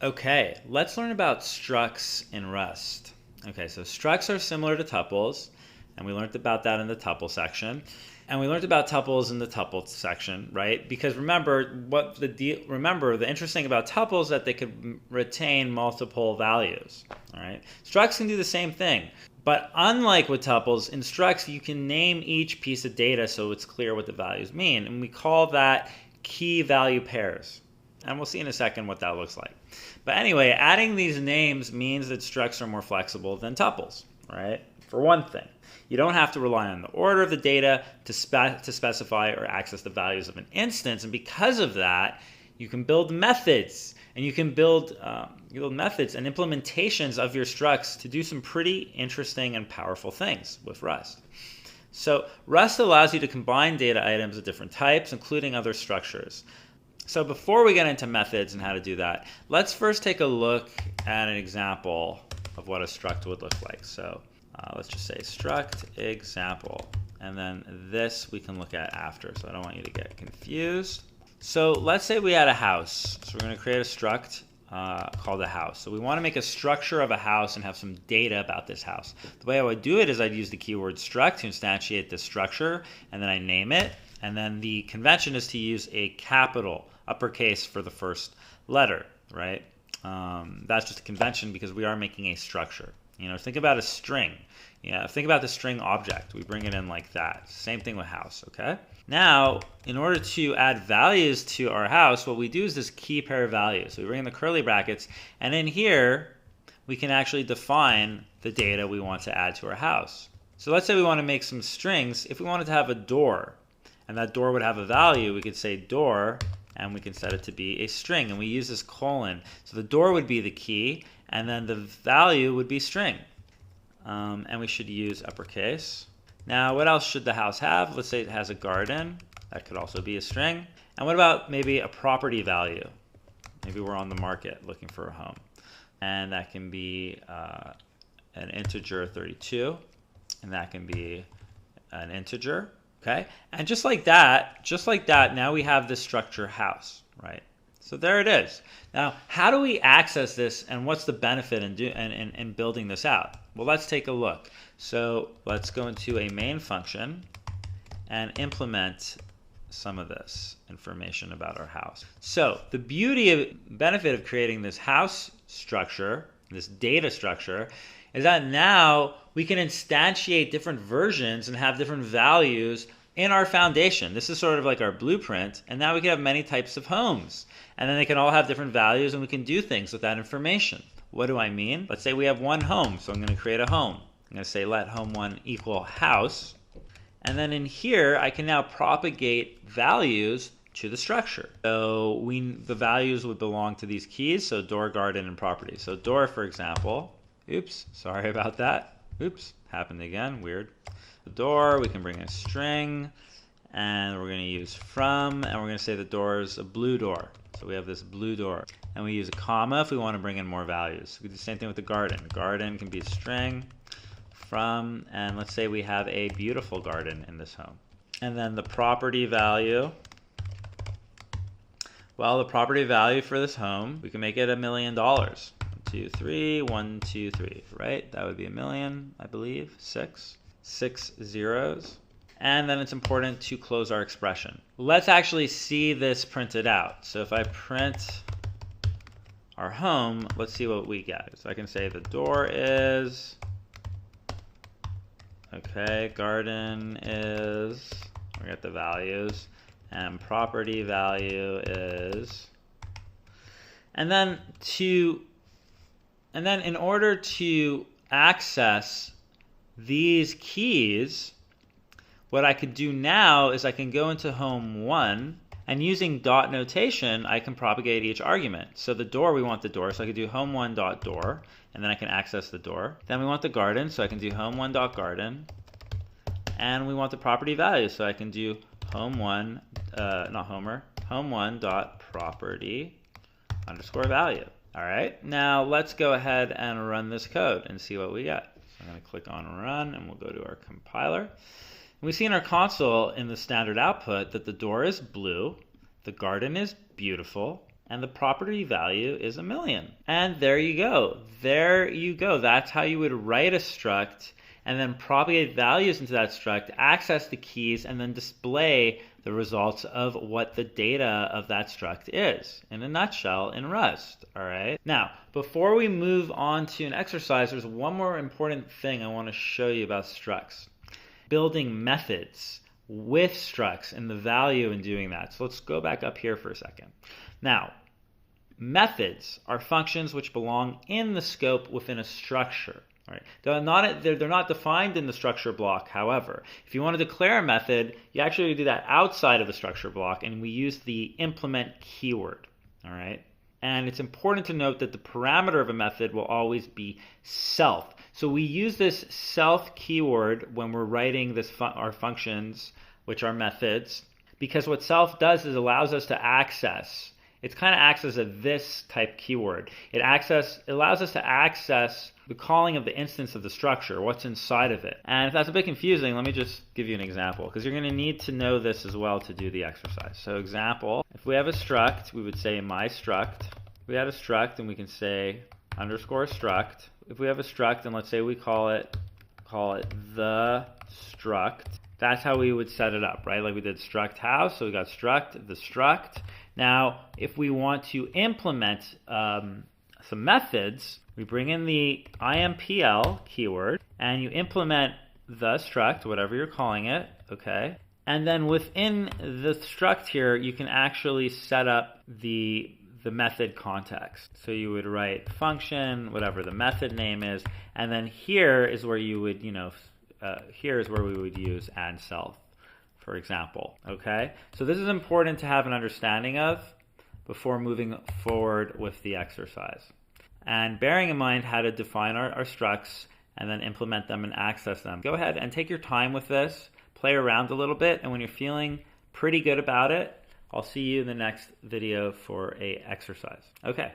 Okay, let's learn about structs in Rust. Okay, so structs are similar to tuples, and we learned about that in the tuple section. And we learned about tuples in the tuple section, right? Because remember, the interesting about tuples is that they could retain multiple values. All right, structs can do the same thing, but unlike with tuples, in structs you can name each piece of data so it's clear what the values mean, and we call that key value pairs. And we'll see in a second what that looks like. But anyway, adding these names means that structs are more flexible than tuples, right? For one thing, you don't have to rely on the order of the data to specify or access the values of an instance. And because of that, you can build methods. And you can build methods and implementations of your structs to do some pretty interesting and powerful things with Rust. So Rust allows you to combine data items of different types, including other structures. So before we get into methods and how to do that, let's first take a look at an example of what a struct would look like. So let's just say struct example, and then this we can look at after, so I don't want you to get confused. So let's say we had a house. So we're going to create a struct called a house. So we want to make a structure of a house and have some data about this house. The way I would do it is I'd use the keyword struct to instantiate this structure, and then I name it. And then the convention is to use a capital, uppercase for the first letter, right? That's just a convention because we are making a structure. You know, think about a string. Yeah, think about the string object. We bring it in like that. Same thing with house, okay? Now, in order to add values to our house, what we do is this key pair of values. So we bring in the curly brackets, and in here, we can actually define the data we want to add to our house. So let's say we want to make some strings. If we wanted to have a door, and that door would have a value, we could say door, and we can set it to be a string, and we use this colon. So the door would be the key, and then the value would be string. And we should use uppercase. Now, what else should the house have? Let's say it has a garden. That could also be a string. And what about maybe a property value? Maybe we're on the market looking for a home. And that can be an integer 32, and that can be an integer. Okay, and just like that, now we have this structure house, right? So there it is. Now, how do we access this, and what's the benefit in building this out? Well, let's take a look. So let's go into a main function and implement some of this information about our house. So the benefit of creating this house structure, this data structure, is that now we can instantiate different versions and have different values in our foundation. This is sort of like our blueprint, and now we can have many types of homes. And then they can all have different values, and we can do things with that information. What do I mean? Let's say we have one home, so I'm going to create a home. I'm going to say let home1 equal house. And then in here, I can now propagate values to the structure. So the values would belong to these keys, so door, garden, and property. So door, for example, oops, sorry about that. Oops, happened again, weird. The door, we can bring a string, and we're going to use from, and we're going to say the door is a blue door. So we have this blue door. And we use a comma if we want to bring in more values. We do the same thing with the garden. Garden can be a string, from, and let's say we have a beautiful garden in this home. And then the property value, well, the property value for this home, we can make it $1 million. 1, 2, 3, 1, 2, 3, right? That would be 1 million, I believe. 6 zeros. And then it's important to close our expression. Let's actually see this printed out. So if I print our home, let's see what we get. So I can say the door is, okay, garden is, we get the values, and property value is, and then in order to access these keys, what I could do now is I can go into home1, and using dot notation, I can propagate each argument. So the door, we want the door, so I could do home1.door, and then I can access the door. Then we want the garden, so I can do home1.garden, and we want the property value, so I can do home1.property underscore value. All right, now let's go ahead and run this code and see what we get. So I'm going to click on run, and we'll go to our compiler. We see in our console in the standard output that the door is blue, the garden is beautiful, and the property value is 1,000,000. And there you go. There you go. That's how you would write a struct and then propagate values into that struct, access the keys, and then display the results of what the data of that struct is, in a nutshell, in Rust. All right. Now, before we move on to an exercise, there's one more important thing I want to show you about structs. Building methods with structs and the value in doing that. So let's go back up here for a second. Now, methods are functions which belong in the scope within a structure. All right. They're not defined in the structure block, however. If you want to declare a method, you actually do that outside of the structure block, and we use the implement keyword. All right. And it's important to note that the parameter of a method will always be self. So we use this self keyword when we're writing our functions, which are methods, because what self does is allows us to access. It kind of acts as a this type keyword. It allows us to access the calling of the instance of the structure, what's inside of it. And if that's a bit confusing, let me just give you an example, because you're going to need to know this as well to do the exercise. So example, if we have a struct, we would say my struct. We have a struct, and we can say underscore struct. If we have a struct, and let's say we call it the struct, that's how we would set it up, right? Like we did struct house, so we got struct, the struct. Now, if we want to implement some methods, we bring in the impl keyword, and you implement the struct, whatever you're calling it, okay? And then within the struct here, you can actually set up the method context. So you would write function, whatever the method name is, and then here is where you would, here is where we would use add self, for example, okay? So this is important to have an understanding of before moving forward with the exercise. And bearing in mind how to define our structs and then implement them and access them. Go ahead and take your time with this, play around a little bit, and when you're feeling pretty good about it, I'll see you in the next video for an exercise. Okay.